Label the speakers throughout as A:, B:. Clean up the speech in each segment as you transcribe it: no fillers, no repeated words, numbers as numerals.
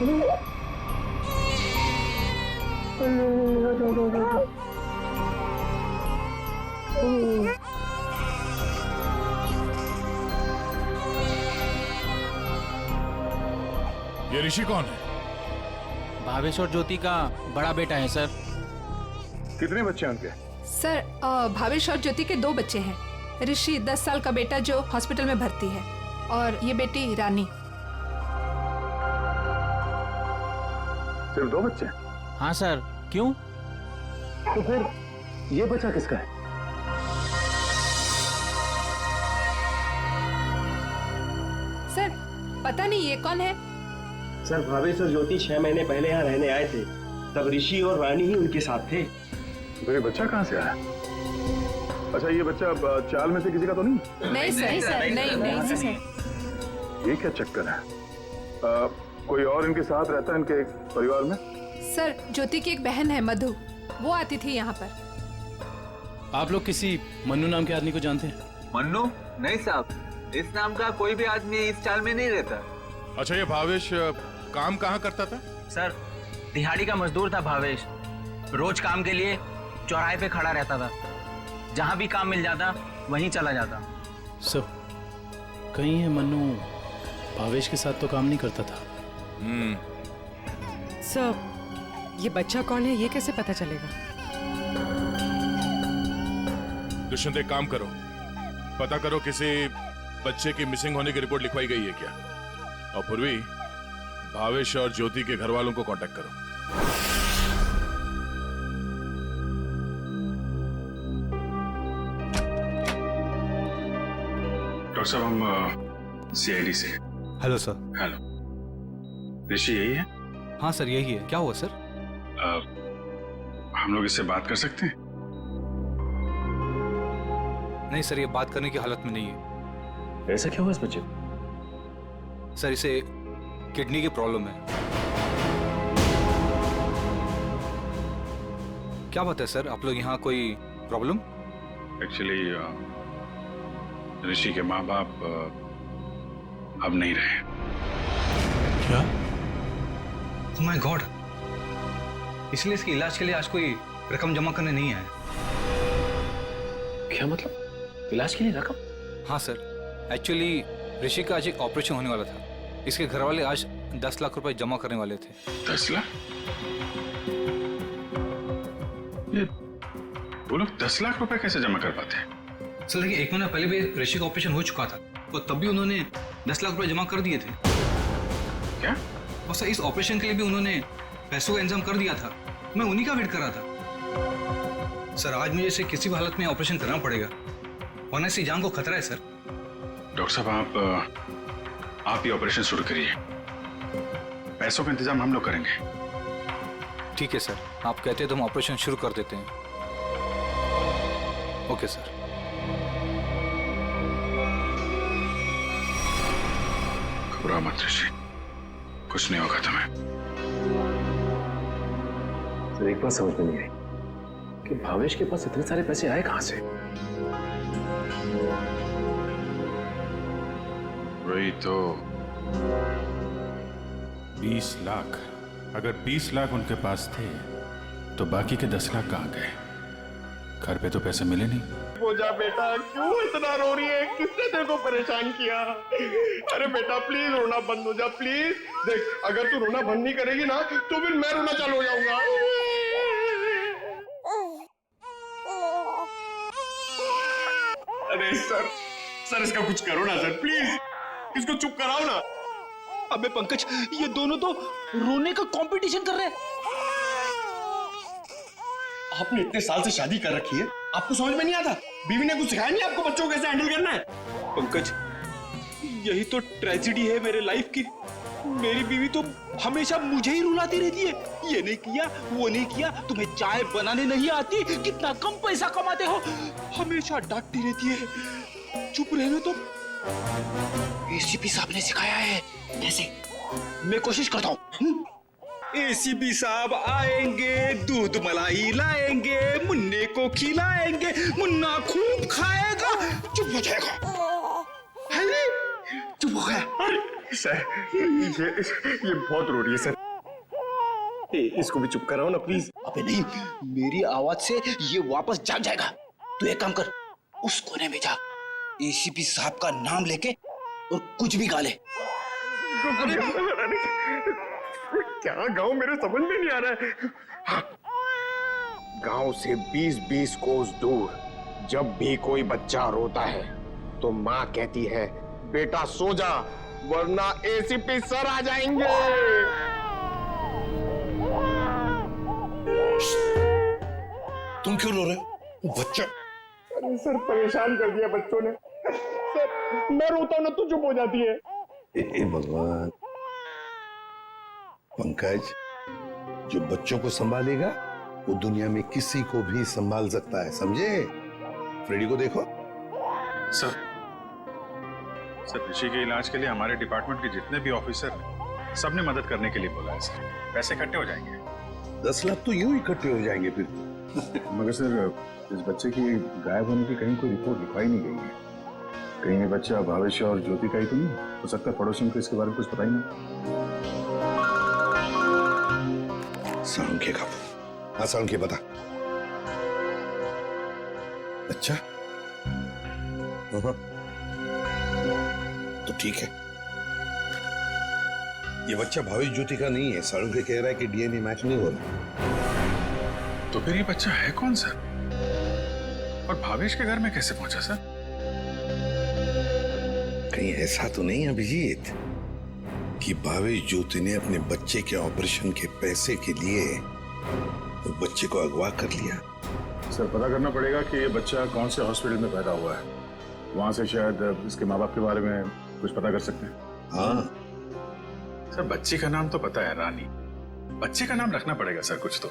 A: ये ऋषि कौन है?
B: भावेश और ज्योति का बड़ा बेटा है सर।
A: कितने बच्चे हैं उनके?
C: सर भावेश और ज्योति के 2 बच्चे हैं। ऋषि 10 साल का बेटा जो हॉस्पिटल में भर्ती है, और ये बेटी रानी।
A: सिर्फ 2 बच्चे?
B: हाँ सर। क्यों?
A: तो फिर ये बच्चा किसका है?
C: सर पता नहीं ये कौन है।
D: सर भावेश और ज्योति 6 महीने पहले यहाँ रहने आए थे, तब ऋषि और रानी ही उनके साथ थे।
A: तो ये बच्चा कहाँ से आया? अच्छा, ये बच्चा चाल में से किसी का तो नहीं?
C: नहीं सर, नहीं सर।
A: ये क्या चक्कर है? कोई और इनके साथ रहता है इनके परिवार में?
C: सर ज्योति की एक बहन है मधु, वो आती थी यहाँ पर।
E: आप लोग किसी मन्नू नाम के आदमी को जानते हैं?
F: मन्नू? नहीं साहब, इस नाम का कोई भी आदमी इस चाल में नहीं रहता।
A: अच्छा, ये भावेश काम कहाँ करता था?
B: सर दिहाड़ी का मजदूर था भावेश। रोज काम के लिए चौराहे पे खड़ा रहता था, जहाँ भी काम मिल जाता वहीं चला जाता।
E: सर कहीं है मन्नू भावेश के साथ तो काम नहीं करता था।
G: सर ये बच्चा कौन है ये कैसे पता चलेगा?
A: दुष्यंत, एक काम करो, पता करो किसी बच्चे की मिसिंग होने की रिपोर्ट लिखवाई गई है क्या, और पूर्वी भावेश और ज्योति के घर वालों को कांटेक्ट करो।
H: डॉक्टर साहब, हम सीआईडी से।
I: Hello sir.
H: हेलो, ऋषि यही है?
I: हाँ सर यही है। क्या हुआ सर?
H: हम लोग इससे बात कर सकते हैं?
I: नहीं सर, ये बात करने की हालत में नहीं है।
D: ऐसा क्या हुआ इस बच्चे को?
I: सर इसे किडनी की प्रॉब्लम है। क्या बात है सर, आप लोग यहाँ कोई प्रॉब्लम?
H: एक्चुअली ऋषि के माँ बाप अब नहीं रहे।
I: क्या?
J: ओह माय गॉड, इसलिए इसके इलाज के लिए आज कोई रकम जमा करने नहीं आया।
D: क्या मतलब? इलाज के लिए रकम?
I: हाँ सर, एक्चुअली ऋषि का आज एक ऑपरेशन होने वाला था। इसके घर वाले आज 10 लाख रुपए जमा करने वाले थे।
H: 10 लाख? ये वो लोग 10 लाख रुपए कैसे जमा कर पाते हैं?
J: सर देखिए, 1 महीना पहले भी ऋषि का ऑपरेशन हो चुका था, तो तब भी उन्होंने 10 लाख रुपए जमा कर दिए थे।
H: क्या?
J: और सर इस ऑपरेशन के लिए भी उन्होंने पैसों का इंतजाम कर दिया था। मैं उन्हीं का वेट कर रहा था। सर आज मुझे इसे किसी भी हालत में ऑपरेशन करना पड़ेगा, वरना इसकी जान को खतरा है सर।
H: डॉक्टर साहब, आप ही ऑपरेशन शुरू करिए, पैसों का इंतजाम हम लोग करेंगे।
I: ठीक है सर, आप कहते हैं तो हम ऑपरेशन शुरू कर देते हैं। Okay sir.
H: घबराओ मत ऋषि, कुछ नहीं होगा तुम्हें।
D: सर एक बात समझ में नहीं आई कि भावेश के पास इतने सारे पैसे आए कहां से?
H: वही तो।
K: 20 लाख। अगर 20 लाख उनके पास थे तो बाकी के 10 लाख कहाँ गए? घर पे तो पैसे मिले नहीं।
D: पूजा बेटा, क्यों इतना रो रही है? किसने तेरे को परेशान किया? अरे बेटा प्लीज रोना बंद हो जा, प्लीज। देख, अगर तू रोना बंद नहीं करेगी ना तो फिर मैं रोना चालू हो जाऊंगा। अरे सर इसका कुछ करो ना सर, प्लीज इसको चुप कराओ ना।
B: अबे पंकज, ये दोनों तो रोने का कंपटीशन कर रहे हैं।
D: आपने इतने साल से शादी कर रखी है, आपको समझ में नहीं आता? बीवी ने कुछ सिखाया नहीं आपको बच्चों को कैसे हैंडल करना है?
B: पंकज, यही तो ट्रेजेडी है मेरे लाइफ की। मेरी बीवी तो हमेशा मुझे ही रुलाती रहती है, ये नहीं किया, वो नहीं किया, तुम्हें चाय बनाने नहीं आती, कितना कम पैसा कमाते हो, हमेशा डांटती रहती है। चुप रहना तुम। एसीपी साहब ने सिखाया है। कैसे? मैं कोशिश करता हूँ। एसीपी साहब आएंगे, दूध मलाई लाएंगे, मुन्ने को खिलाएंगे, मुन्ना खूब खाएगा, चुप हो जाएगा।
D: चुप हो गया। सर ये बहुत रो रही है सर। इसको भी चुप कराओ ना प्लीज।
B: अबे नहीं, मेरी आवाज से ये वापस जाग जाएगा। तू एक काम कर, उस कोने में जा, एसीपी साहब का नाम लेके और कुछ भी गा ले।
D: क्या गाँव मेरे समझ में नहीं आ रहा है। हाँ। गांव से 20-20 कोस दूर जब भी कोई बच्चा रोता है तो माँ कहती है बेटा सो जा वरना एसीपी सर आ जाएंगे।
L: तुम क्यों रो रहे हो? वो बच्चा।
D: अरे सर परेशान कर दिया बच्चों ने। सर मैं रोता हूं ना तो चुप हो जाती है।
L: हे भगवान। पंकज, जो बच्चों को संभालेगा वो दुनिया में किसी को भी संभाल सकता है, समझे? फ्रेडी को देखो।
H: सर ऋषि के इलाज के लिए हमारे डिपार्टमेंट के जितने भी ऑफिसर हैं सबने मदद करने के लिए बोला है सर। पैसे इकट्ठे हो जाएंगे।
L: 10 लाख तो यूं इकट्ठे हो जाएंगे फिर।
K: मगर सर इस बच्चे की गायब होने की कहीं कोई रिपोर्ट लिखवाई नहीं गई है। कहीं ये बच्चा भावेश और ज्योति का ही तो नहीं हो सकता? पड़ोसियों को इसके बारे में कुछ पता ही नहीं।
L: साळुंखे का। हाँ साळुंखे बता। अच्छा तो ठीक है, ये बच्चा भावेश ज्योति का नहीं है। साळुंखे कह रहा है कि डीएनए मैच नहीं हो रहा।
H: तो फिर ये बच्चा है कौन सर? और भावेश के घर में कैसे पहुंचा सर?
L: कहीं ऐसा तो नहीं अभिजीत कि भावेश ज्योति ने अपने बच्चे के ऑपरेशन के पैसे के लिए तो बच्चे को अगवा कर लिया?
K: सर पता करना पड़ेगा कि ये बच्चा कौन से हॉस्पिटल में पैदा हुआ है। वहां से शायद इसके माँ बाप के बारे में कुछ पता कर सकते हैं।
L: हाँ
H: सर बच्ची का नाम तो पता है, रानी। बच्चे का नाम रखना पड़ेगा सर कुछ तो।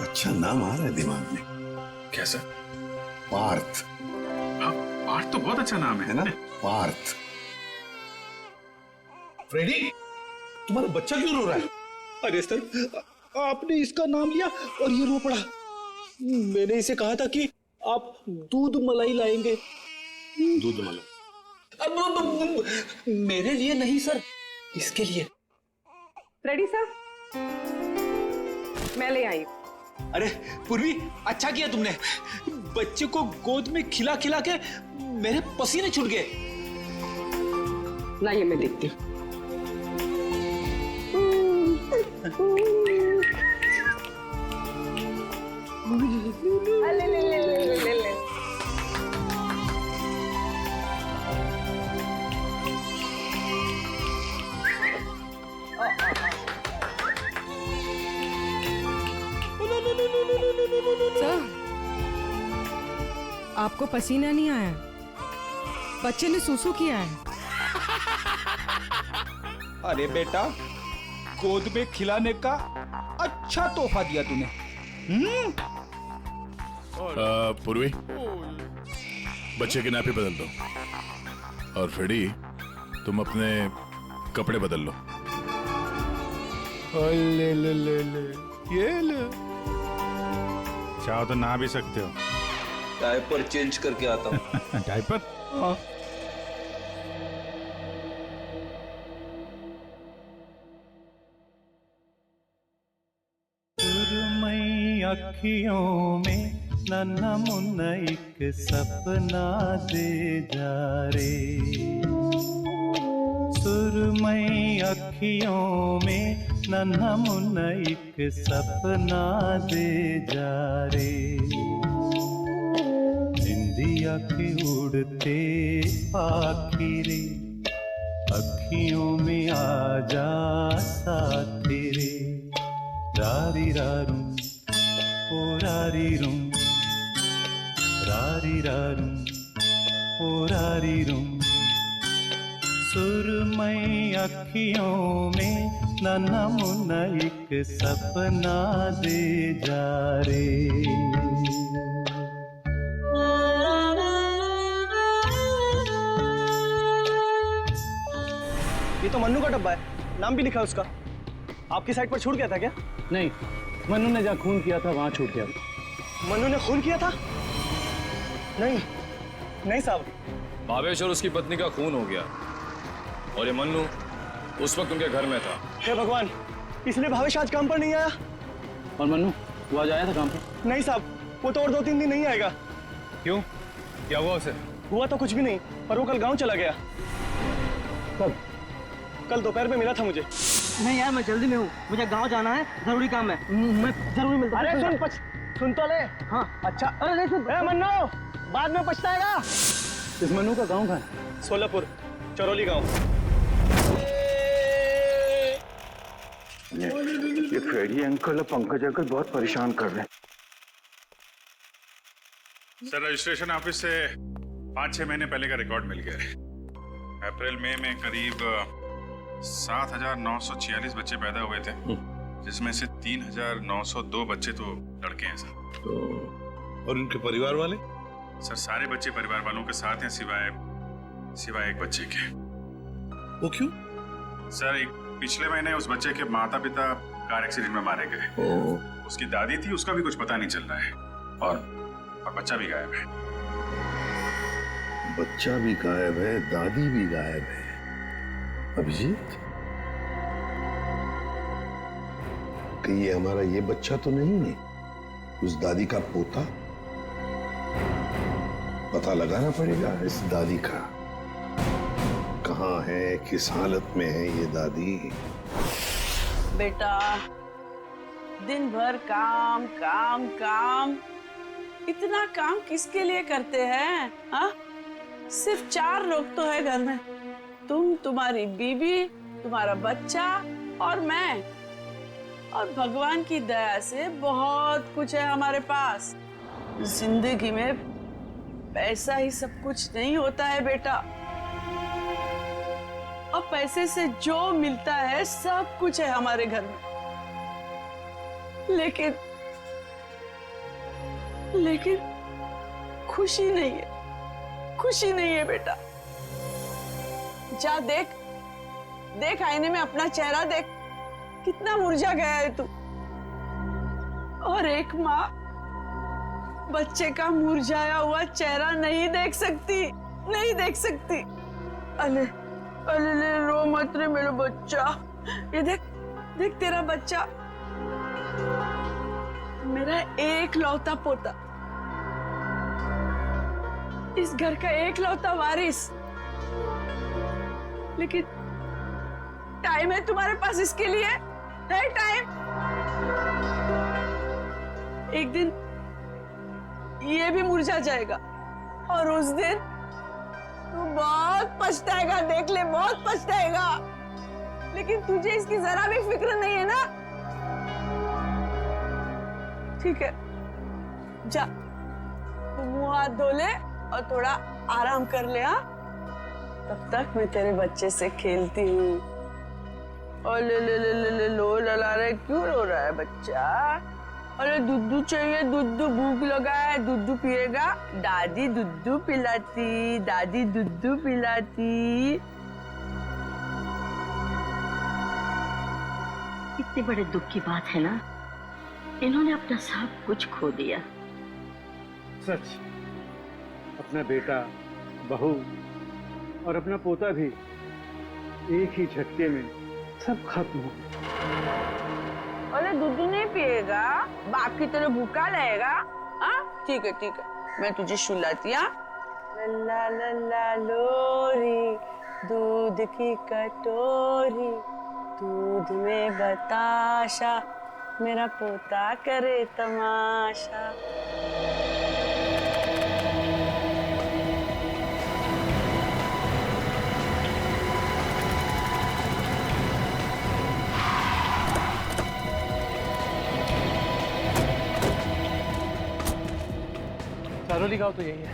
L: अच्छा नाम आ रहा है दिमाग में।
H: क्या सर?
L: पार्थ।
H: हाँ पार्थ तो बहुत अच्छा नाम है
L: ना? पार्थ। फ्रेडी, तुम्हारा बच्चा क्यों रो रहा है?
B: अरे सर, आपने इसका नाम लिया और ये रो पड़ा। मैंने इसे कहा था कि आप दूध मलाई लाएंगे।
L: दूध मलाई?
B: अब मेरे लिए नहीं सर, इसके लिए।
G: फ्रेडी साहब, मैं ले आई।
B: अरे पूर्वी, अच्छा किया तुमने। बच्चे को गोद में खिला खिला के मेरे पसीने छूट गए।
G: लाइए मैं देखती हूँ। ले ले ले ले ले ले। आपको पसीना नहीं आया? बच्चे ने सूसू किया है।
B: अरे बेटा, गोद में खिलाने का अच्छा तोहफा दिया तूने।
A: पूर्वी, बच्चे की नापी बदल दो। और फ्रेडी, तुम अपने कपड़े बदल लो।
K: ले ले ले ले, ये ले। चाहो तो नहा भी सकते हो।
F: डायपर चेंज करके आता हूँ।
K: डायपर?
B: हाँ।
E: अखियों में नन्हा मुन्ना एक सपना दे जा रे। सुरमई अखियों में नन्हा मुन्ना एक सपना दे जा रे। निंदिया के उड़ते पाखी रे, अखियों में आ जा साथी रे। रारी रारू ओ रारी रूम, रारी रारू ओ रारी रूम। सुरमई अखियों में नन्हा मुन्ना एक सपना दे जा रे।
B: ये तो मन्नू का डब्बा है, नाम भी लिखा है उसका। आपकी साइड पर छूट गया था क्या?
E: नहीं, मन्नू ने जहाँ खून किया था वहां छूट गया।
B: मन्नू ने खून किया था? नहीं नहीं साहब,
M: भावेश और उसकी पत्नी का खून हो गया और ये मन्नू उस वक्त उनके घर में था।
N: हे भगवान, इसलिए भावेश आज काम पर नहीं आया।
E: और मन्नू वो आज आया था काम पर?
N: नहीं साहब, वो तो और 2-3 दिन नहीं आएगा।
E: क्यों, क्या हुआ उसे?
N: हुआ तो कुछ भी नहीं, पर वो कल गांव चला गया।
E: कब?
N: कल दोपहर में मिला था मुझे।
O: नहीं यार, मैं जल्दी में हूँ, मुझे गांव जाना है, जरूरी काम है, मैं जरूर मिलता हूँ।
N: अरे सुन तो ले। हाँ अच्छा। अरे नहीं सुन। मन्नू, बाद में पछताएगा।
E: इस मन्नू का गांव कहाँ है?
N: सोलापुर, चरौली गांव।
K: ये फ्रेडी अंकल और पंकज अंकल बहुत परेशान कर रहे हैं।
H: सर, रजिस्ट्रेशन ऑफिस से 5-6 महीने पहले का रिकॉर्ड मिल गया है। अप्रैल मई में करीब 7,946 बच्चे पैदा हुए थे, जिसमें से 3,902 बच्चे तो लड़के हैं सर।
L: तो और उनके परिवार वाले?
H: सर, सारे बच्चे परिवार वालों के साथ हैं सिवाय एक बच्चे के।
L: वो क्यों?
H: सर, एक पिछले महीने उस बच्चे के माता पिता कार एक्सीडेंट में मारे गए। उसकी दादी थी, उसका भी कुछ पता नहीं चल रहा है, और बच्चा भी गायब है।
L: बच्चा भी गायब है, दादी भी गायब है। अभिजीत, कहीं ये हमारा ये बच्चा तो नहीं है, उस दादी का पोता? पता लगाना पड़ेगा इस दादी का, कहाँ है, किस हालत में है ये दादी।
P: बेटा, दिन भर काम काम काम, इतना काम किसके लिए करते हैं? हाँ, सिर्फ 4 लोग तो है घर में, तुम, तुम्हारी बीवी, तुम्हारा बच्चा और मैं। और भगवान की दया से बहुत कुछ है हमारे पास। जिंदगी में पैसा ही सब कुछ नहीं होता है बेटा, और पैसे से जो मिलता है सब कुछ है हमारे घर में। लेकिन खुशी नहीं है, खुशी नहीं है बेटा। जा देख आईने में अपना चेहरा देख, कितना मुरझा गया है तू। और एक माँ बच्चे का मुरझाया हुआ चेहरा नहीं देख सकती। अले अले रो मत रे मेरा बच्चा। ये देख तेरा बच्चा, मेरा एक लौता पोता, इस घर का एक लौता वारिस। लेकिन टाइम है तुम्हारे पास इसके लिए? है टाइम? एक दिन ये भी मुरझा जाएगा, और उस दिन तू बहुत पछताएगा, देख ले, बहुत पछताएगा। लेकिन तुझे इसकी जरा भी फिक्र नहीं है ना? ठीक है, जा मुंह हाथ धो ले और थोड़ा आराम कर ले। हाँ, तब तक मैं तेरे बच्चे से खेलती हूँ। और ले लो लला रहे, क्यों रो रहा है बच्चा? अरे दूध चाहिए, दूध, भूख लगा है, दूध पिएगा? दादी दूध पिलाती, दादी दूध पिलाती।
Q: इतने बड़े दुख की बात है ना, इन्होंने अपना सब कुछ खो दिया।
N: सच, अपना बेटा, बहू और अपना पोता भी एक ही झटके में सब खत्म हो।
P: अरे दूध नहीं पिएगा? बाप की तरह भूखा रहेगा? हाँ, ठीक है, मैं तुझे सुलाती। हाँ, लल्ला लल्ला लोरी, दूध की कटोरी, दूध में बताशा, मेरा पोता करे तमाशा।
E: चरौली गांव तो यही है।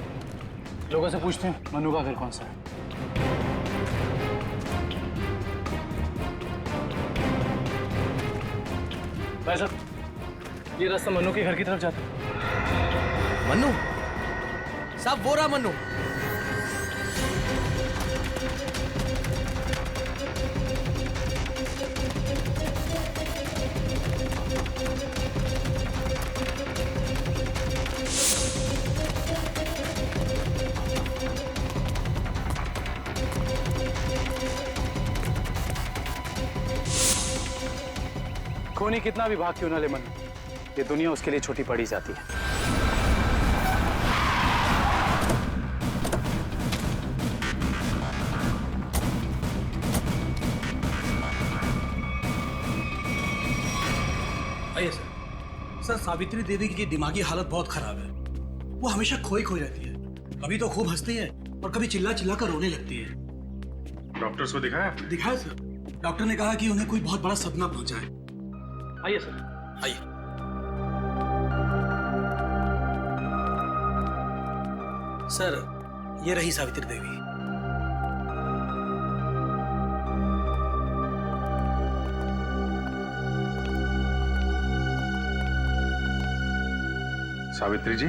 E: लोगों से पूछते हैं मन्नू का घर कौन सा है। भाई साहब, ये रास्ता मन्नू के घर की तरफ जाता है।
R: मन्नू साहब, वो रहा मन्नू।
E: खूनी कितना भी भाग क्यों ना ले मनु, ये दुनिया उसके लिए छोटी पड़ी जाती है।
R: आइए सर। सर, सावित्री देवी की दिमागी हालत बहुत खराब है। वो हमेशा खोई खोई रहती है, कभी तो खूब हंसती है और कभी चिल्ला चिल्ला कर रोने लगती है।
H: डॉक्टर्स को दिखाया?
R: दिखाया सर। डॉक्टर ने कहा कि उन्हें कोई बहुत बड़ा सदमा पहुंचा है। आइए सर, आइए। सर, ये रही सावित्री देवी।
H: सावित्री जी,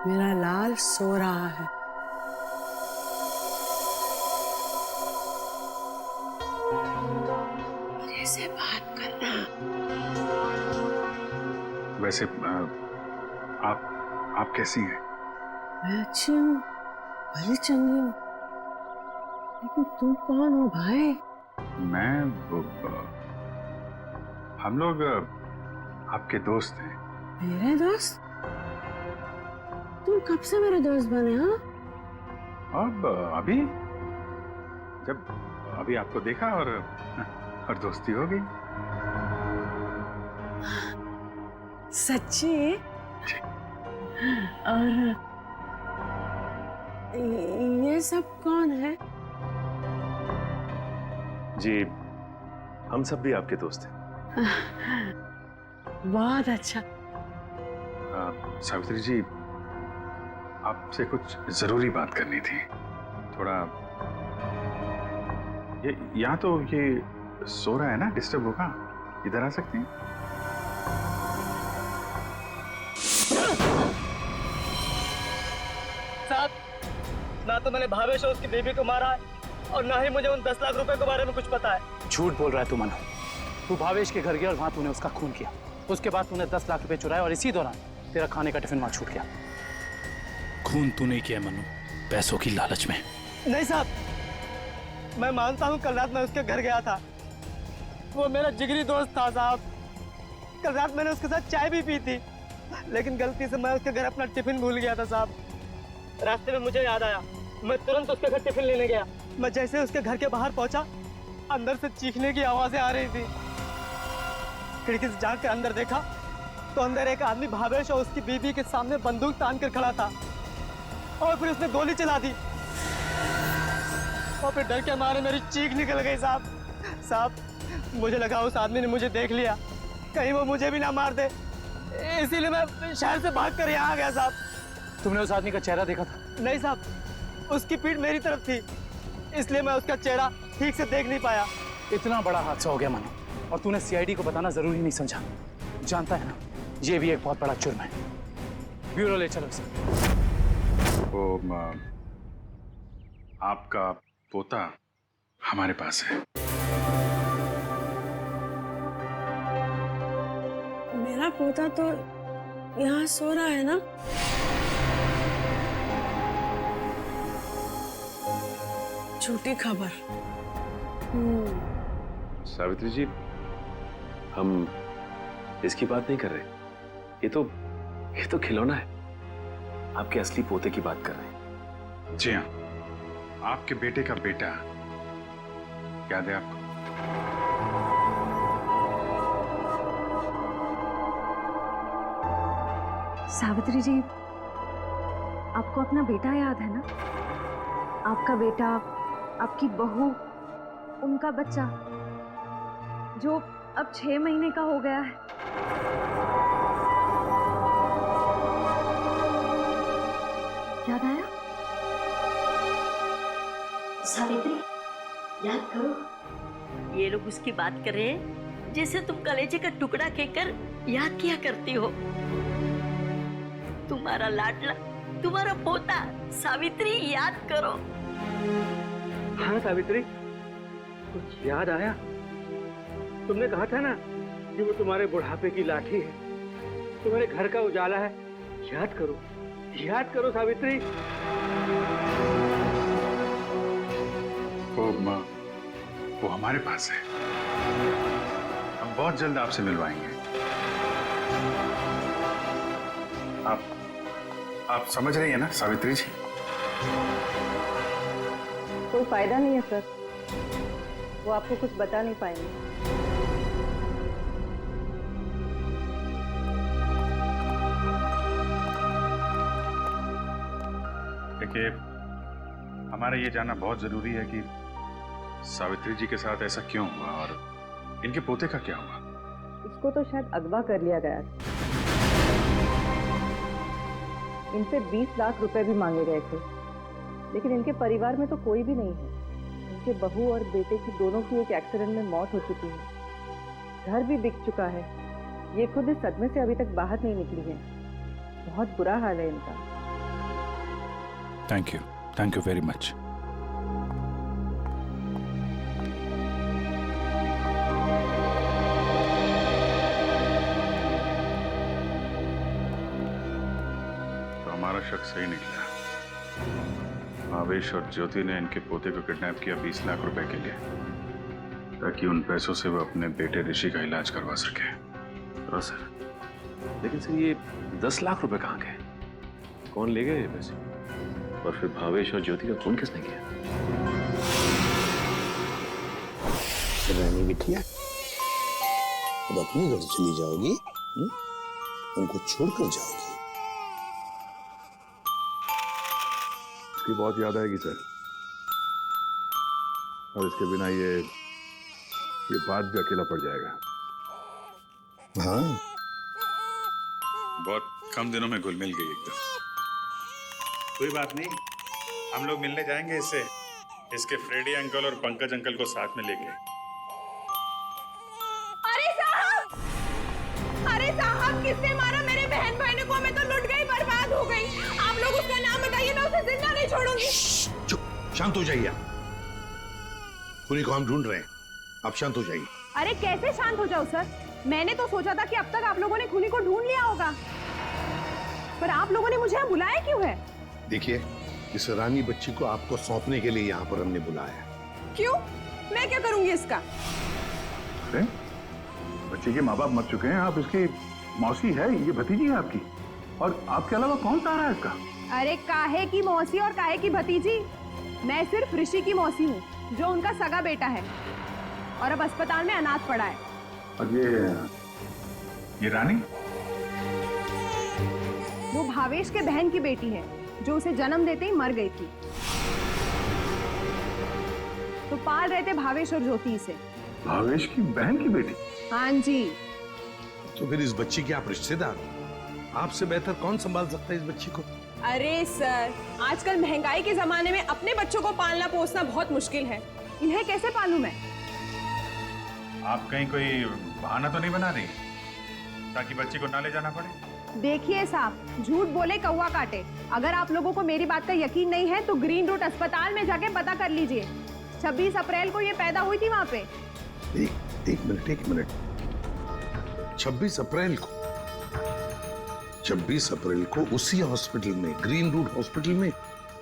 P: मेरा लाल सो रहा है। मेरे से बात करना।
H: वैसे आप कैसी हैं?
P: मैं अच्छी हूँ, भली चंगी हूँ, लेकिन तुम कौन हो भाई?
H: हम लोग आपके दोस्त हैं।
P: मेरे दोस्त? तुम कब से मेरे दोस्त बने? हाँ,
H: अब अभी आपको देखा और दोस्ती हो गई।
P: सच्ची? और ये सब कौन है?
S: जी, हम सब भी आपके दोस्त हैं।
P: बहुत अच्छा।
H: सावित्री जी, आपसे कुछ जरूरी बात करनी थी। थोड़ा ये यहाँ तो ये सो रहा है ना, डिस्टर्ब होगा, इधर आ सकते हैं?
O: साहब, ना तो मैंने भावेश और उसकी बीवी को मारा है और ना ही मुझे उन 10 लाख रुपए के बारे में कुछ पता है।
E: झूठ बोल रहा है तू मनु। तू भावेश के घर गया और वहां तूने उसका खून किया। उसके बाद तूने 10 लाख रुपए चुराए और इसी दौरान तेरा खाने का टिफिन वहां छूट गया। खून तूने किया मनु, पैसों की लालच में।
O: नहीं साहब, मैं मानता हूँ कल रात मैं उसके घर गया था। वो मेरा जिगरी दोस्त था साहब। कल रात मैंने उसके साथ चाय भी पी थी, लेकिन गलती से मैं उसके घर अपना टिफिन भूल गया था साहब। रास्ते में मुझे याद आया, मैं तुरंत उसके घर टिफिन लेने गया। मैं जैसे उसके घर के बाहर पहुंचा, अंदर से चीखने की आवाजें आ रही थी। खिड़की से झांक कर अंदर देखा तो अंदर एक आदमी भावेश और उसकी बीवी के सामने बंदूक तान कर खड़ा था और फिर उसने गोली चला दी और फिर डर के मारे मेरी चीख निकल गई साहब। साहब, मुझे लगा उस आदमी ने मुझे देख लिया, कहीं वो मुझे भी ना मार दे, इसीलिए मैं शहर से भाग कर यहाँ आ गया साहब।
E: तुमने उस आदमी का चेहरा देखा था?
O: नहीं साहब, उसकी पीठ मेरी तरफ थी, इसलिए मैं उसका चेहरा ठीक से देख नहीं पाया।
E: इतना बड़ा हादसा हो गया मनु, और तूने सीआईडी को बताना जरूरी नहीं समझा। जानता है ना, ये भी एक बहुत बड़ा जुर्म है। ब्यूरो ले चलो इसे।
H: वो आपका पोता हमारे पास है।
P: मेरा पोता तो यहाँ सो रहा है ना? झूठी खबर।
S: सावित्री जी, हम इसकी बात नहीं कर रहे। ये तो खिलौना है। आपके असली पोते की बात कर रहे हैं।
H: जी हाँ, आपके बेटे का बेटा। याद है आपको?
Q: सावित्री जी, आपको अपना बेटा याद है ना? आपका बेटा, आपकी बहू, उनका बच्चा जो अब 6 महीने का हो गया है। याद आया? सावित्री, याद करो।
T: ये लोग उसकी बात कर रहे हैं जैसे तुम कलेजे का टुकड़ा कहकर याद किया करती हो। तुम्हारा लाडला, तुम्हारा पोता सावित्री, याद करो।
N: हाँ सावित्री, कुछ याद आया? तुमने कहा था ना कि वो तुम्हारे बुढ़ापे की लाठी है, तुम्हारे घर का उजाला है। याद करो, याद करो सावित्री।
H: वो हमारे पास है। हम बहुत जल्द आपसे मिलवाएंगे। आप समझ रही हैं ना सावित्री जी?
Q: कोई फायदा नहीं है सर, वो आपको कुछ बता नहीं पाएंगे।
H: देखिए, हमारा ये जानना बहुत जरूरी है कि सावित्री जी के साथ ऐसा क्यों हुआ और इनके पोते का क्या हुआ।
Q: इसको तो शायद अगवा कर लिया गया था। इनसे 20 लाख रुपए भी मांगे गए थे, लेकिन इनके परिवार में तो कोई भी नहीं है। इनके बहू और बेटे की दोनों की एक एक्सीडेंट में मौत हो चुकी है। घर भी बिक चुका है। ये खुद इस सदमे से अभी तक बाहर नहीं निकली है। बहुत बुरा हाल है इनका।
H: Thank you very much. तो हमारा शक सही निकला। भावेश और ज्योति ने इनके पोते को किडनैप किया 20 लाख रुपए के लिए, ताकि उन पैसों से वो अपने बेटे ऋषि का इलाज करवा सके।
S: हाँ सर, लेकिन सर ये 10 लाख रुपए कहाँ गए? कौन ले गए ये पैसे? और फिर भावेश और ज्योति का खून किसने किया?
L: रानी बिटिया, अब अपने घर चली जाओगी? उनको छोड़कर जाओगी?
K: इसकी बहुत याद आएगी सर, और इसके बिना ये बात भी अकेला पड़ जाएगा।
L: हाँ,
H: बहुत कम दिनों में घुल मिल गई एकदम। कोई बात नहीं, हम लोग मिलने जाएंगे इससे, इसके फ्रेडी अंकल और पंकज अंकल को साथ में लेके।
U: अरे साहब, किसने मारा मेरे बहन भाई को? मैं तो लुट गई, बर्बाद हो गई। आप लोग उसका नाम बताइए, मैं उसे जिंदा नहीं छोड़ूंगी।
L: चुप, शांत हो जाइए। खूनी को हम ढूंढ रहे हैं, आप शांत हो जाइए।
U: अरे कैसे शांत हो जाऊं सर? मैंने तो सोचा था कि अब तक आप लोगों ने खूनी को ढूंढ लिया होगा, पर आप लोगों ने मुझे यहाँ बुलाया क्यों है?
L: देखिए, इस रानी बच्ची को आपको सौंपने के लिए यहाँ पर हमने बुलाया।
U: क्यों? मैं क्या करूंगी इसका?
K: अरे बच्चे के माँ बाप मर चुके हैं, आप इसकी मौसी है, ये भतीजी है आपकी, और आपके अलावा कौन सहारा है इसका?
U: अरे काहे की मौसी और काहे की भतीजी? मैं सिर्फ ऋषि की मौसी हूँ, जो उनका सगा बेटा है और अब अस्पताल में अनाथ पड़ा है।
K: और ये रानी?
U: वो भावेश के बहन की बेटी है, जो उसे जन्म देते ही मर गई थी। तो पाल रहे थे भावेश और ज्योति से।
K: भावेश की बहन की बेटी?
U: हाँ जी।
L: तो फिर इस बच्ची के आप रिश्तेदार, आपसे बेहतर कौन संभाल सकता है इस बच्ची को?
U: अरे सर, आजकल महंगाई के जमाने में अपने बच्चों को पालना पोसना बहुत मुश्किल है। इन्हें कैसे पालूं मैं?
H: आप कहीं कोई बहाना तो नहीं बना रही ताकि बच्ची को ना ले जाना पड़े?
U: देखिए साहब, झूठ बोले कौवा काटे। अगर आप लोगों को मेरी बात का यकीन नहीं है तो ग्रीन रूट अस्पताल में जाके पता कर लीजिए। 26 अप्रैल को ये पैदा हुई थी वहाँ पे।
L: एक मिनट। 26 अप्रैल को उसी हॉस्पिटल में, ग्रीन रूट हॉस्पिटल में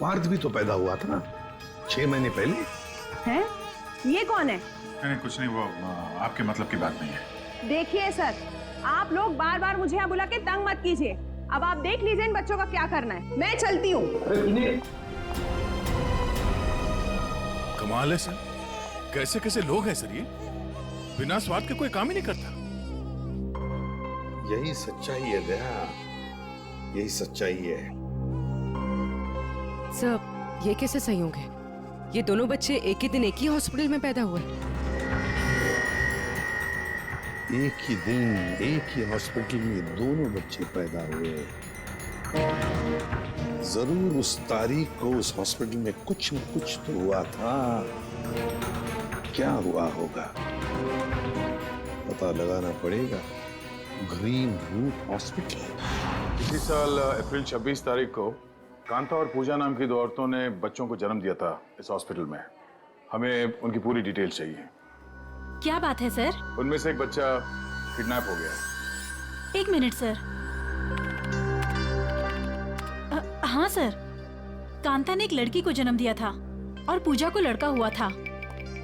L: पार्थ भी तो पैदा हुआ था ना, 6 महीने पहले।
U: हैं? ये कौन है?
H: नहीं, कुछ नहीं, वो आपके मतलब की बात नहीं है।
U: देखिए सर, आप लोग बार बार मुझे यहाँ बुला के तंग मत कीजिए। अब आप देख लीजिए इन बच्चों का क्या करना है। मैं चलती हूँ।
A: कमाल है सर, कैसे कैसे लोग हैं सर, ये बिना स्वाद के कोई काम ही नहीं करता।
L: यही सच्चाई है दया, यही सच्चाई है।
G: सर, ये कैसे संयोग है? ये दोनों बच्चे एक ही दिन एक ही हॉस्पिटल में पैदा हुए।
L: एक ही दिन एक ही हॉस्पिटल में दोनों बच्चे पैदा हुए। जरूर उस तारीख को उस हॉस्पिटल में कुछ न कुछ तो हुआ था। क्या हुआ होगा पता लगाना पड़ेगा। Green route hospital.
K: इसी साल अप्रैल 26 तारीख को कांता और पूजा नाम की 2 औरतों ने बच्चों को जन्म दिया था इस हॉस्पिटल में। हमें उनकी पूरी डिटेल चाहिए।
V: क्या बात है सर?
K: उनमें से एक बच्चा किडनैप हो गया है।
V: 1 मिनट सर। हाँ सर, कांता ने एक लड़की को जन्म दिया था और पूजा को लड़का हुआ था।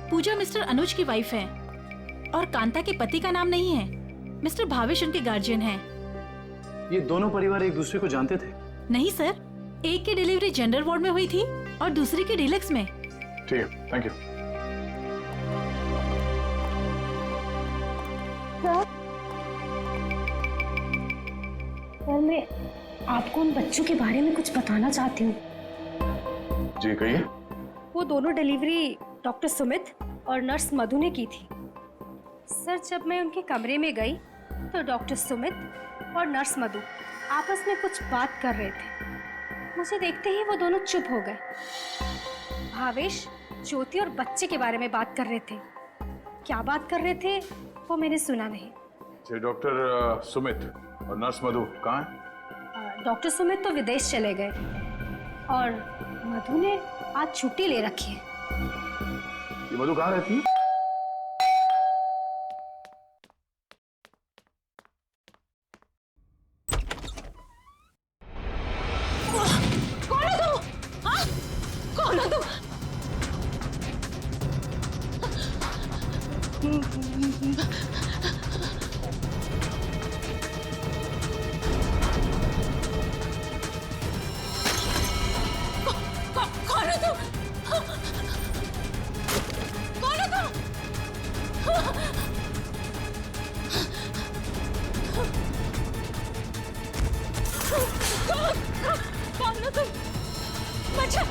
V: पूजा मिस्टर अनुज की वाइफ है और कांता के पति का नाम नहीं है। मिस्टर भावेश उनके गार्जियन हैं।
E: ये दोनों परिवार एक दूसरे को जानते थे?
V: नहीं सर, एक की डिलीवरी जेंडर वार्ड में हुई थी और दूसरी की डीलक्स में।
K: ठीक है, थैंक यू।
C: सर, मैं आपको उन बच्चों के बारे में कुछ बताना चाहती हूँ।
K: जी कहिए।
C: वो दोनों डिलीवरी डॉक्टर सुमित और नर्स मधु ने की थी। सर, जब मैं उनके कमरे में गई तो डॉक्टर सुमित और नर्स मधु आपस में कुछ बात कर रहे थे। मुझे देखते ही वो दोनों चुप हो गए। भावेश, ज्योति और बच्चे के बारे में बात कर रहे थे। क्या बात कर रहे थे वो मैंने सुना नहीं।
K: डॉक्टर सुमित और नर्स मधु कहाँ हैं?
C: डॉक्टर सुमित तो विदेश चले गए और मधु ने आज छुट्टी ले रखी है।
K: ये मधु कहाँ रहती है?
C: कौन हो तुम? हाँ? कौन हो तुम? कौन हो तुम? कौन हो तुम? कौन हो तुम? बचा,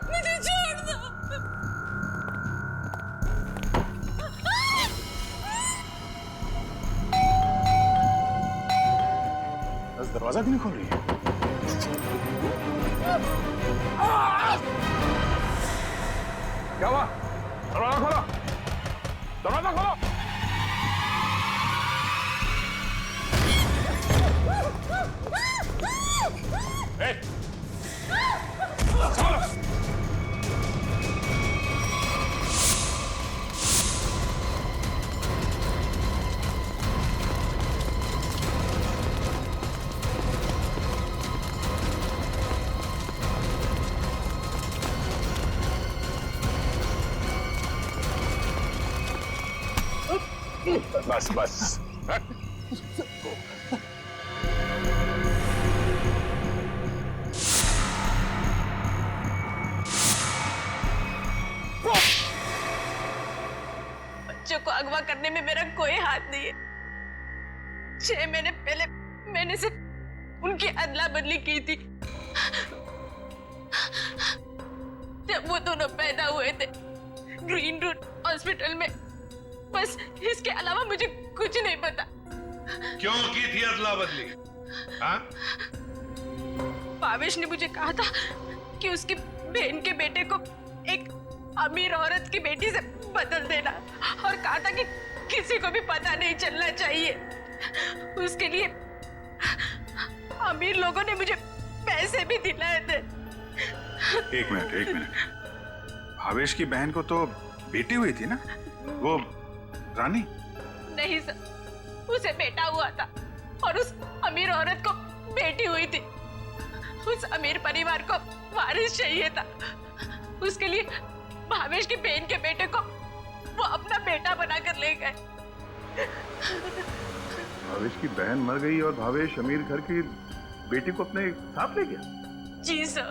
C: मुझे छोड़ दो।
K: दरवाजा क्यों नहीं खोल रही है? क्या हुआ? दरवाजा खोलो! दरवाजा खोलो! बस बस।
P: बच्चों को अगवा करने में मेरा कोई हाथ नहीं है। 6 महीने पहले मैंने सिर्फ उनकी अदला बदली की थी। जब वो दोनों पैदा हुए थे ग्रीन रूट हॉस्पिटल में। बस इसके अलावा मुझे कुछ नहीं पता।
L: क्यों की थी अदला बदली? हाँ?
P: भावेश ने मुझे कहा था कि उसकी बहन के बेटे को एक अमीर औरत की बेटी से बदल देना और कहा था कि किसी को भी पता नहीं चलना चाहिए। उसके लिए अमीर लोगों ने मुझे पैसे भी दिलाए थे।
H: एक मिनट। भावेश की बहन को तो बेटी हुई थी ना, वो रानी?
P: नहीं सर, उसे बेटा हुआ था और उस अमीर औरत को बेटी हुई थी। उस अमीर परिवार को वारिस चाहिए था। उसके लिए भावेश की बहन के बेटे को वो अपना बेटा बनाकर ले गए।
K: भावेश की बहन मर गई और भावेश अमीर घर की बेटी को अपने साथ ले गया?
P: जी सर।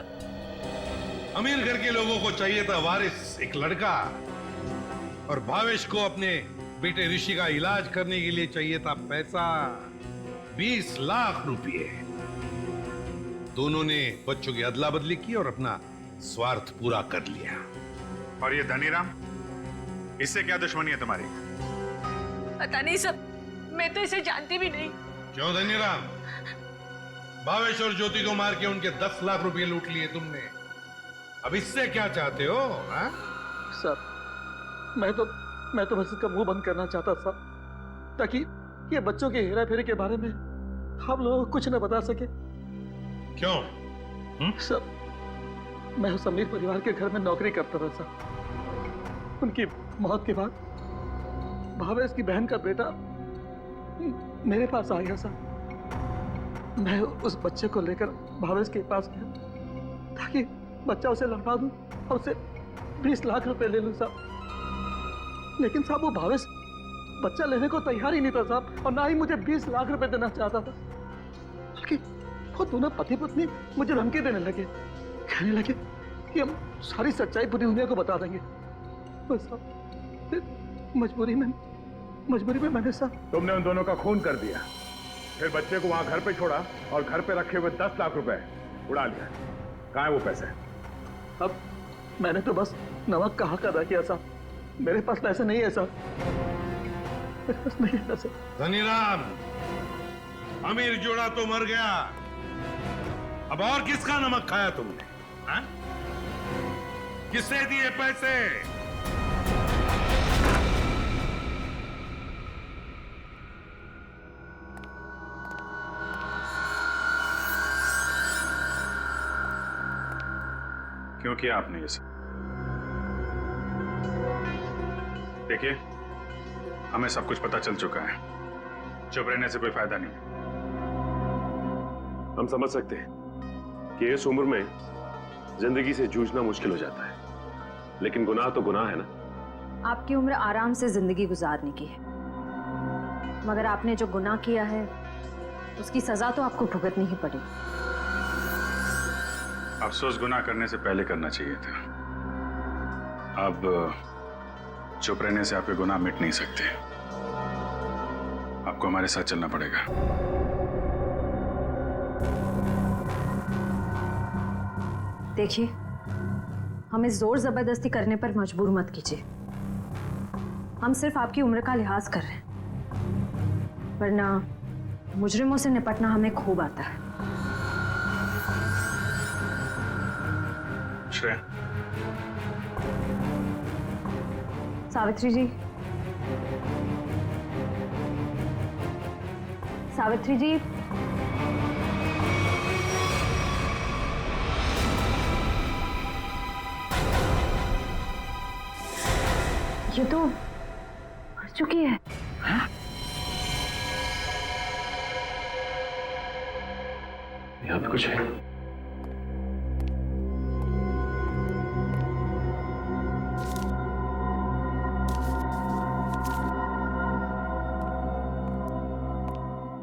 L: अमीर घर के लोगों को चाहिए था वारिस, एक लड़का, और भावेश को अपने बेटे ऋषि का इलाज करने के लिए चाहिए था पैसा, 20 लाख रुपए। दोनों ने बच्चों की अदला बदली की और अपना स्वार्थ पूरा कर लिया।
H: और ये धनीराम, इससे क्या दुश्मनी है तुम्हारी?
P: पता नहीं सर, मैं तो इसे जानती भी नहीं।
L: क्यों धनीराम? भावेश और ज्योति को मार के उनके 10 लाख रुपए लूट लिए तुमने। अब इससे क्या चाहते हो? हाँ?
O: सर, मैं तो बस इसका मुंह बंद करना चाहता था ताकि ये बच्चों के हेरा फेरी के बारे में हम लोगों को कुछ न बता सके।
L: क्यों?
O: सर, मैं उस अमीर परिवार के घर में नौकरी करता था सर।
E: उनकी मौत के बाद भावेश की बहन का बेटा मेरे पास आ गया साहब। मैं उस बच्चे को लेकर भावेश के पास गया ताकि बच्चा उसे लौटा दूं और उसे 20 लाख रुपए ले लूं साहब। लेकिन साहब वो भावेश बच्चा लेने को तैयार ही नहीं था साहब, और ना ही मुझे 20 लाख रुपए देना चाहता था। बल्कि वो दोनों पति पत्नी मुझे धमकी देने लगे, कहने लगे कि हम सारी सच्चाई पूरी दुनिया को बता देंगे। बस साहब फिर मजबूरी में मैंने साहब।
D: तुमने उन दोनों का खून कर दिया, फिर बच्चे को वहां घर पे छोड़ा और घर पे रखे हुए 10 लाख रुपए उड़ा लिया। कहाँ है वो पैसे?
E: अब मैंने तो बस नमक का हक अदा किया साहब, मेरे पास पैसे नहीं है साहब, मेरे पास नहीं है पैसे।
L: धनीराम, अमीर जोड़ा तो मर गया, अब और किसका नमक खाया तुमने? हाँ? किससे दिए पैसे?
H: क्यों किया आपने ये सब? देखिए, हमें सब कुछ पता चल चुका है, चुप रहने से कोई फायदा नहीं।
S: हम समझ सकते हैं कि इस उम्र में जिंदगी से जूझना मुश्किल हो जाता है, लेकिन गुनाह तो गुनाह है ना।
Q: आपकी उम्र आराम से जिंदगी गुजारने की है, मगर आपने जो गुनाह किया है उसकी सजा तो आपको भुगतनी ही पड़ेगी।
H: अफसोस गुनाह करने से पहले करना चाहिए था। अब चुप रहने से आपके गुनाह मिट नहीं सकते, आपको हमारे साथ चलना पड़ेगा।
Q: देखिए, हमें जोर जबरदस्ती करने पर मजबूर मत कीजिए। हम सिर्फ आपकी उम्र का लिहाज कर रहे हैं, वरना मुजरिमों से निपटना हमें खूब आता है।
H: श्रेया,
Q: सावित्री जी, सावित्री जी, ये तो मर चुकी है।
S: हाँ? यहाँ पे कुछ है।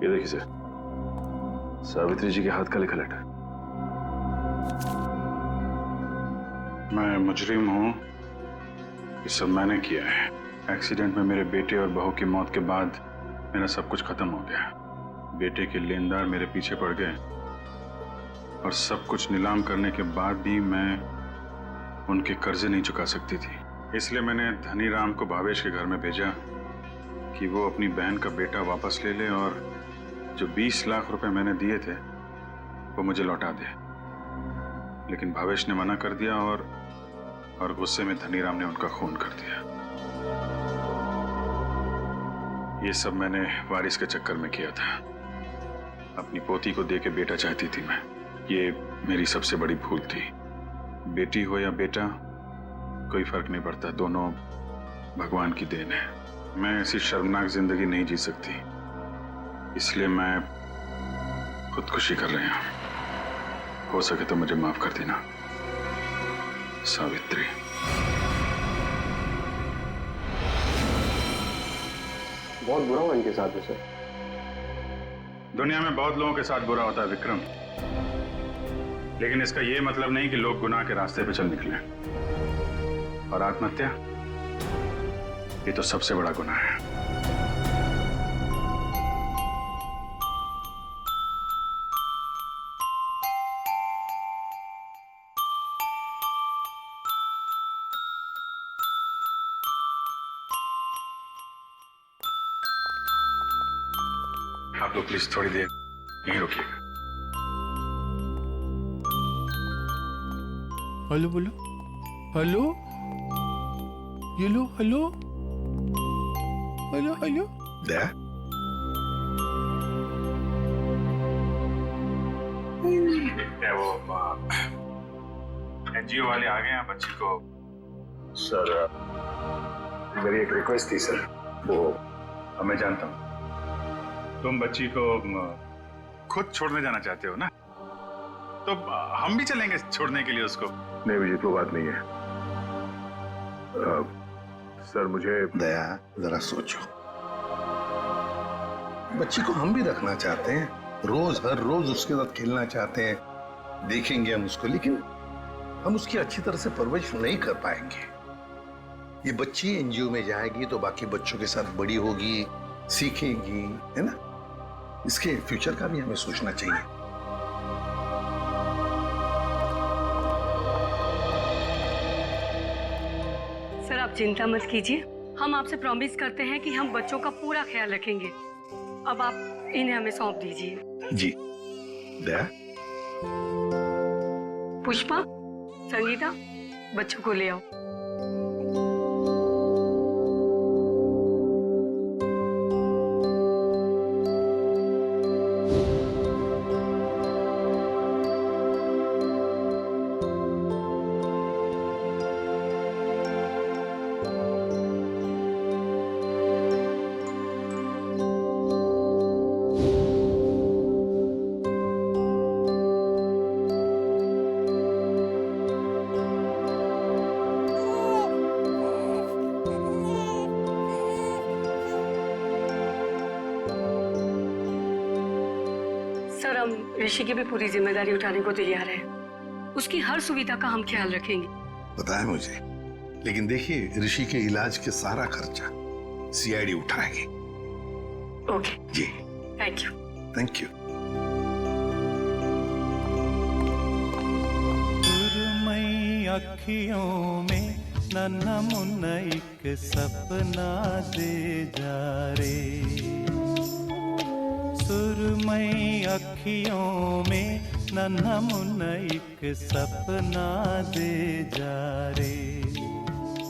S: ये देखिए सर, सावित्री जी के हाथ का लिखा लेटर।
H: मैं मुजरिम हूं, ये सब मैंने किया है। एक्सीडेंट में मेरे बेटे और बहू की मौत के बाद मेरा सब कुछ खत्म हो गया। बेटे के लेनदार मेरे पीछे पड़ गए और सब कुछ नीलाम करने के बाद भी मैं उनके कर्जे नहीं चुका सकती थी। इसलिए मैंने धनीराम को भावेश के घर में भेजा कि वो अपनी बहन का बेटा वापस ले ले और जो 20 लाख रुपए मैंने दिए थे वो मुझे लौटा दे। लेकिन भावेश ने मना कर दिया और गुस्से में धनीराम ने उनका खून कर दिया। ये सब मैंने वारिस के चक्कर में किया था। अपनी पोती को दे के बेटा चाहती थी मैं। ये मेरी सबसे बड़ी भूल थी। बेटी हो या बेटा, कोई फर्क नहीं पड़ता, दोनों भगवान की देन है। मैं ऐसी शर्मनाक जिंदगी नहीं जी सकती, इसलिए मैं खुदकुशी कर रही हूं। हो सके तो मुझे माफ कर देना सावित्री।
S: बहुत बुरा हुआ इनके साथ में सर।
H: दुनिया में बहुत लोगों के साथ बुरा होता है विक्रम, लेकिन इसका यह मतलब नहीं कि लोग गुनाह के रास्ते पे चल निकले। और आत्महत्या, ये तो सबसे बड़ा गुनाह है। आप लोग प्लीज थोड़ी देर यहीं रुकिएगा।
A: हेलो बोलो, हेलो, ये लो, हेलो, हेलो, हेलो।
H: दया, वो एनजीओ वाले आ गए हैं बच्ची को।
S: सर
K: मेरी एक रिक्वेस्ट थी सर, वो
H: मैं जानता हूँ तुम बच्ची को खुद छोड़ने जाना चाहते हो ना, तो हम भी चलेंगे छोड़ने के लिए उसको।
K: नहीं विजित, वो बात नहीं है। सर मुझे
I: दया, जरा सोचो, बच्ची को हम भी रखना चाहते हैं, रोज हर रोज उसके साथ खेलना चाहते हैं, देखेंगे हम उसको, लेकिन हम उसकी अच्छी तरह से परवरिश नहीं कर पाएंगे। ये बच्ची एनजीओ में जाएगी तो बाकी बच्चों के साथ बड़ी होगी, सीखेगी, है ना? इसके फ्यूचर का भी हमें सोचना चाहिए।
J: सर आप चिंता मत कीजिए, हम आपसे प्रॉमिस करते हैं कि हम बच्चों का पूरा ख्याल रखेंगे। अब आप इन्हें हमें सौंप दीजिए।
I: जी। दया,
J: पुष्पा, संगीता, बच्चों को ले आओ। सर हम ऋषि की भी पूरी जिम्मेदारी उठाने को तैयार हैं। उसकी हर सुविधा का हम ख्याल रखेंगे।
I: पता है मुझे, लेकिन देखिए ऋषि के इलाज के सारा खर्चा सीआईडी उठाएगी।
J: ओके
I: जी,
J: थैंक यू।
I: Thank you.
W: सुरमई अखियों में नन्हा मुन्ना एक सपना दे जा रे, सुरमई अखियों में नन्हा मुन्ना एक सपना दे जा रे।